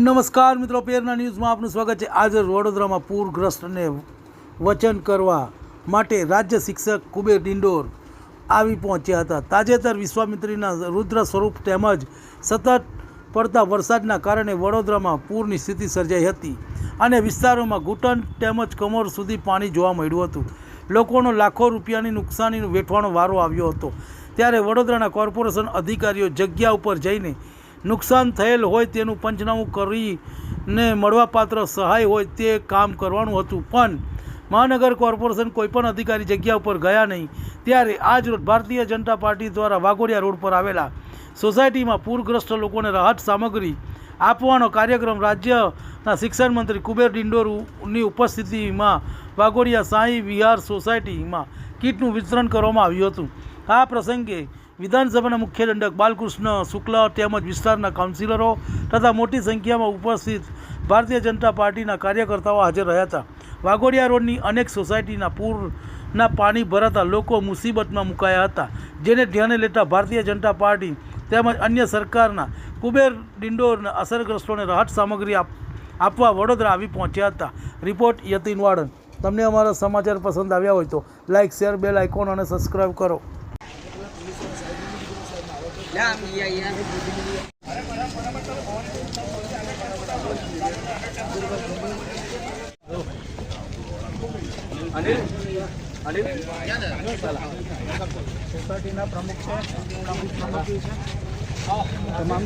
નમસ્કાર મિત્રો, પેરના ન્યૂઝમાં આપનું સ્વાગત છે। આજે વડોદરામાં પૂરગ્રસ્તને વચન કરવા માટે રાજ્ય શિક્ષક કુબેર ડિંડોર આવી પહોંચ્યા હતા। તાજેતર વિશ્વામિત્રીના રુદ્ર સ્વરૂપ તેમજ સતત પડતા વરસાદના કારણે વડોદરામાં પૂરની સ્થિતિ સર્જાઈ હતી અને વિસ્તારોમાં ઘૂંટણ તેમજ કમર સુધી પાણી જોવા મળ્યું હતું। લોકોનો લાખો રૂપિયાની નુકસાનીનો વેઠવાનો વારો આવ્યો હતો। ત્યારે વડોદરાના કોર્પોરેશન અધિકારીઓ જગ્યા ઉપર જઈને નુકસાન થયેલ હોય તેનું પંચનામું કરીને મળવાપાત્ર સહાય હોય તે કામ કરવાનું હતું, પણ મહાનગર કોર્પોરેશન કોઈપણ અધિકારી જગ્યા ઉપર ગયા નહીં। ત્યારે આજરોજ ભારતીય જનતા પાર્ટી દ્વારા વાઘોડિયા રોડ પર આવેલા સોસાયટીમાં પૂરગ્રસ્ત લોકોને રાહત સામગ્રી આપવાનો કાર્યક્રમ રાજ્યના શિક્ષણ મંત્રી કુબેર ડિંડોરની ઉપસ્થિતિમાં વાઘોડિયા સાંઈ વિહાર સોસાયટીમાં કીટનું વિતરણ કરવામાં આવ્યું હતું। આ પ્રસંગે વિધાનસભાના મુખ્ય દંડક બાલકૃષ્ણ શુક્લ તેમજ વિસ્તારના કાઉન્સિલરો તથા મોટી સંખ્યામાં ઉપસ્થિત ભારતીય જનતા પાર્ટીના કાર્યકર્તાઓ હાજર રહ્યા હતા। વાઘોડિયા રોડની અનેક સોસાયટીના પૂરના પાણી ભરાતા લોકો મુસીબતમાં મુકાયા હતા, જેને ધ્યાને લેતા ભારતીય જનતા પાર્ટી તેમજ અન્ય સરકારના કુબેર ડિંડોરના અસરગ્રસ્તોને રાહત સામગ્રી આપવા વડોદરા આવી પહોંચ્યા હતા। રિપોર્ટ યતીન વાડન। તમને અમારા સમાચાર પસંદ આવ્યા હોય તો લાઇક, શેર, બેલ આઇકોન અને સબસ્ક્રાઈબ કરો। સોસાયટીના પ્રમુખ છે, તમામ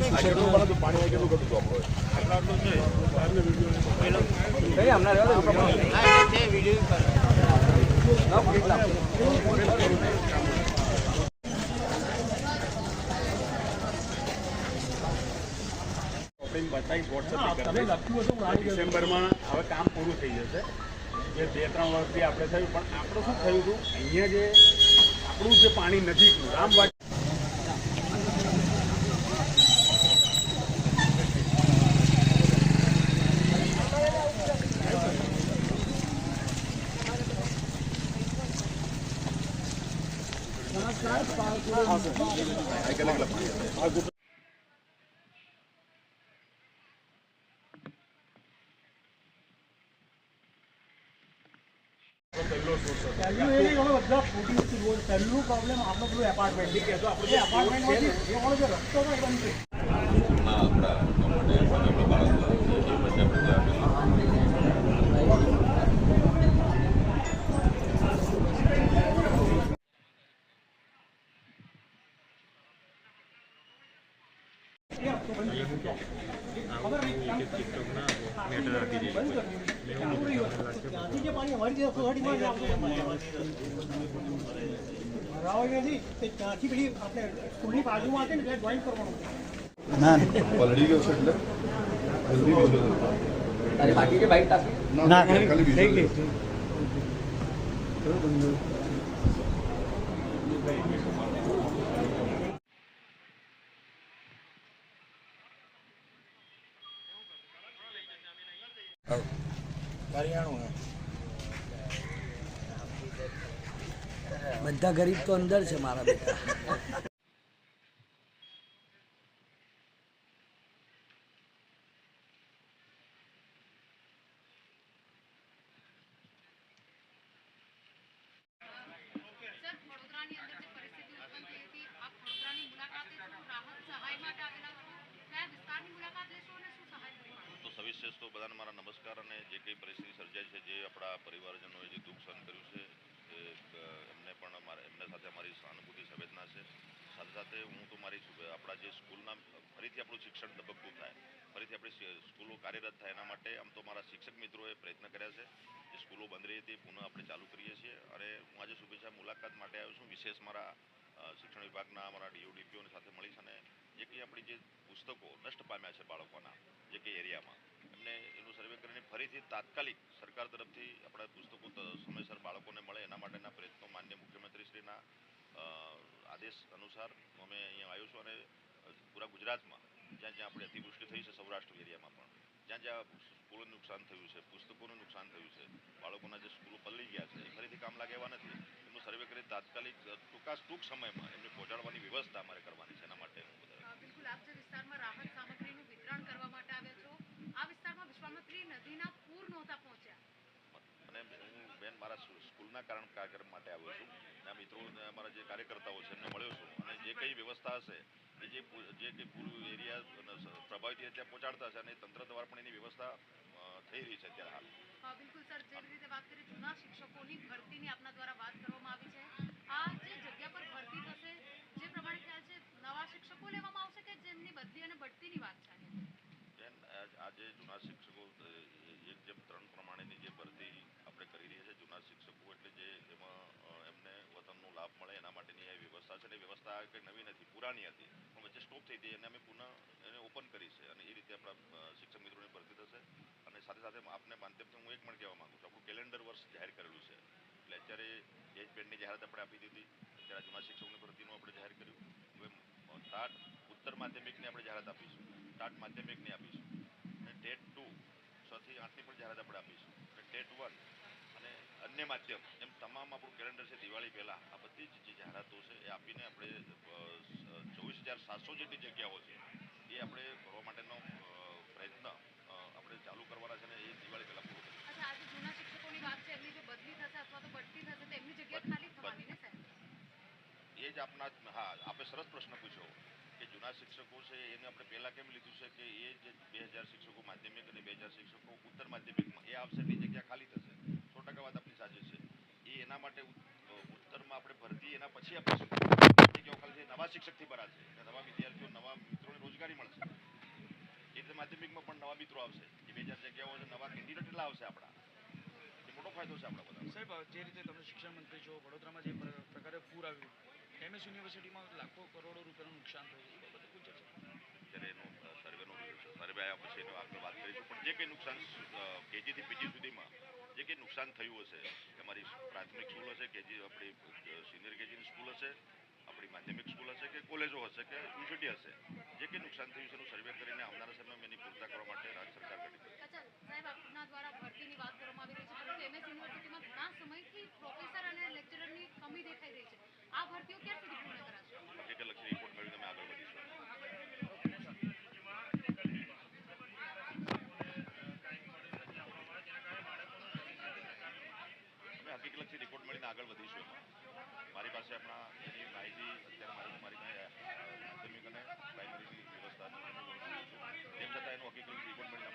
ડિસેમ્બરમાં હવે કામ પૂરું થઈ જશે। જે 2-3 વર્ષથી આપણે થયું, પણ આપણે શું થયું હતું, અહીંયા જે આપણું જે પાણી નજીકનું રામવાડ પહેલું પ્રોબ્લેમ આપણો પેલું એપાર્ટમેન્ટ એપાર્ટમેન્ટમાંથી જે રસ્તો તો બંધ છે। પાણી અમારી સોસાયટીમાં ત્યાંથી પેલી આપણે સ્કૂલની બાજુમાં હતી ને એટલે જોઈન કરવાનું પલડી ગયો છે એટલે અરે બાકી કે બાઈક ના ખાલી થઈ ગઈ બધા ગરીબ તો અંદર છે મારા બેટા। સવિશેષ તો બધાને મારા નમસ્કાર। અને જે કંઈ પરિસ્થિતિ સર્જાઈ છે, જે આપણા પરિવારજનોએ જે દુઃખ સહન કર્યું છે, એમને પણ એમના સાથે અમારી સહાનુભૂતિ સંવેદના છે। સાથે સાથે હું તો આપણા જે સ્કૂલના ફરીથી આપણું શિક્ષણ ધબકતું થાય, ફરીથી આપણી સ્કૂલો કાર્યરત થાય, એના માટે આમ તો મારા શિક્ષક મિત્રોએ પ્રયત્ન કર્યા છે। જે સ્કૂલો બંધ રહી હતી પુનઃ આપણે ચાલુ કરીએ છીએ, અને હું આજે શુભેચ્છા મુલાકાત માટે આવ્યો છું। વિશેષ મારા શિક્ષણ વિભાગના અમારા ડીઓડીપીઓની સાથે મળીશ, અને જે કંઈ આપણી જે પુસ્તકો નષ્ટ પામ્યા છે બાળકોના જે કંઈ એરિયામાં, એમને એનું સર્વે કરીને ફરીથી તાત્કાલિક સરકાર તરફથી આપણા પુસ્તકો સમયસર બાળકોને મળે એના માટેના પ્રયત્નો માન્ય મુખ્યમંત્રીશ્રીના આદેશ અનુસાર અમે અહીંયા આવ્યો છું। અને પૂરા ગુજરાતમાં જ્યાં જ્યાં આપણે અતિવૃષ્ટિ થઈ છે, સૌરાષ્ટ્ર એરિયામાં પણ જ્યાં જ્યાં સ્કૂલોનું નુકસાન થયું છે, પુસ્તકોનું નુકસાન થયું છે, બાળકોના જે સ્કૂલો પલળી ગયા છે, એ ફરીથી કામ લાગે એવા નથી, એમનું સર્વે કરી તાત્કાલિક ટૂંક સમયમાં એમને પહોંચાડવાની વ્યવસ્થા અમારે કરવાની છે। એના માટે બિલકુલ આપ જે વિસ્તારમાં રાહત સામગ્રીનું વિતરણ કરવા માટે આવ્યા છો, સ્કૂલના કાર્યક્રમ માટે આવ્યો છું. આ મિત્રો અને અમારા જે કાર્યકર્તાઓ છે એમને મળ્યો છું અને જે કંઈ વ્યવસ્થા હશે એ જે કંઈ પૂરું એરિયા પ્રભાવિત ત્યાં પહોંચાડતા હશે અને તંત્ર દ્વારા પણ એની વ્યવસ્થા થઈ રહી છે અત્યારે હાલ. બિલકુલ સર, જે રીતે વાત કરી જૂના શિક્ષકોની ભરતીની આપના દ્વારા વાત કરવામાં આવી છે, આ જે જગ્યા પર ભરતી થશે જે પ્રમાણે ખ્યાલ છે નવા શિક્ષકો લેવામાં આવશે કે જેમની બદલી અને બઢતીની વાત છે? આજે જૂના શિક્ષકો એક જેમ 3 પ્રમાણેની જે ભરતી આપણે કરી રહ્યા છે જૂના શિક્ષકો એટલે જે એમાં એમને વતનનો લાભ મળે એના માટેની એ વ્યવસ્થા છે. એ વ્યવસ્થા કંઈ નવી નથી, પુરાની હતી પણ વચ્ચે સ્ટોપ થઈ હતી અને અમે પુનઃ એને ઓપન કરી છે અને એ રીતે આપણા શિક્ષક મિત્રોની ભરતી થશે. અને સાથે સાથે આપને માધ્યમથી હું એક પણ કહેવા માગું છું, આપણું કેલેન્ડર વર્ષ જાહેર કરેલું છે એટલે અત્યારે એજ બેન્ડની જાહેરાત આપણે આપી દીધી. અત્યારે જૂના શિક્ષકોની ભરતીનું આપણે જાહેર કર્યું. હવે ટાટ ઉત્તર માધ્યમિકની આપણે જાહેરાત આપીશું, ટાટ માધ્યમિકની આપીશું અને ટેટ 2 6 થી 8ની પણ જાહેરાત આપણે આપીશું અને ટેટ 1 અને અન્ય માધ્યમ એમ તમામ આપણું કેલેન્ડર છે દિવાળી પહેલાં આ બધી જ જે જાહેરાતો છે એ આપીને આપણે 24,700 જેટલી જગ્યાઓ છે એ આપણે ભરવા માટેનો પ્રયત્ન આપણે ચાલુ કરવાના છે અને એ દિવાળી પહેલાં પૂરો કરીશું. અચ્છા, આજે જૂના શિક્ષકોની વાત છે, એમની જો બદલી થશે અથવા તો બઢતી થશે તો એમની જગ્યા ખાલી થવાની ને સાહેબ? એ જ આપના હા આપણે સરસ પ્રશ્ન પૂછ્યો કે જૂના શિક્ષકો છે એને આપણે પહેલાં કેમ લીધું છે કે એ જે 2000 શિક્ષકો માધ્યમિક અને 2000 શિક્ષકો ઉત્તર માધ્યમિકમાં એ આવશે એની જગ્યા ખાલી થશે. 100% વાત આપણી સાચી છે. એ એના માટે ઉત્તરમાં આપણે ભરતી એના પછી આપીશું. જગ્યાઓ ખાલી નવા શિક્ષકથી ભરાશે અને નવા વિદ્યાર્થીઓ નવા મિત્રોને રોજગારી મળશે. એ રીતે માધ્યમિકમાં પણ નવા મિત્રો આવશે. એ 2000 જગ્યાઓ છે, નવા કેન્ડિડેટ એટલા આવશે આપણા. એ મોટો ફાયદો છે આપણા બધા. સાહેબ, જે રીતે તમે શિક્ષણ મંત્રી છો, વડોદરામાં જે પ્રકારે પૂર આવ્યું, MS યુનિવર્સિટીમાં લાખો કરોડો રૂપિયાનું નુકસાન થયું, એ બાબતે કોઈ ચર્ચા? અત્યારે એનો સર્વે આવ્યા પછી એનો આગળ વાત કરીશું. પણ જે કંઈ નુકસાન કેજીથી પીજી સુધીમાં જે કંઈ નુકસાન થયું હશે, અમારી પ્રાથમિક સ્કૂલ હશે, કેજી આપણી સિનિયર કેજીની સ્કૂલ હશે, આપણી માધ્યમિક સ્કૂલ હશે કે કોલેજો હશે કે યુનિવર્સિટી હશે, જે કંઈ નુકસાન થયું છે એનું સર્વે કરીને આવનારા સમયમાં એની પૂરતા કરવા માટે રાજ્ય સરકાર કરી છે. અચ્છા સાહેબ, આપના દ્વારા ભરતીની વાત કરવામાં આવી રહી છે, પરંતુ MS યુનિવર્સિટીમાં ઘણા સમયથી પ્રોફેસર અને લેક્ચરરની કમી દેખાઈ રહી છે. આ ભરતીઓ ક્યાં સુધી પૂર્ણ કરાશે? હકીકતલક્ષી રિપોર્ટ મેળવીને અમે આગળ વધીશું. હકીકતલક્ષી રિપોર્ટ મળીને આગળ વધીશું. મારી પાસે આપણા એની માહિતી અત્યારે મારી પાસે માધ્યમિક અને પ્રાઇમરીની વ્યવસ્થા છે. તેમ છતાં એનું હકીકતલક્ષી રિપોર્ટ મળીને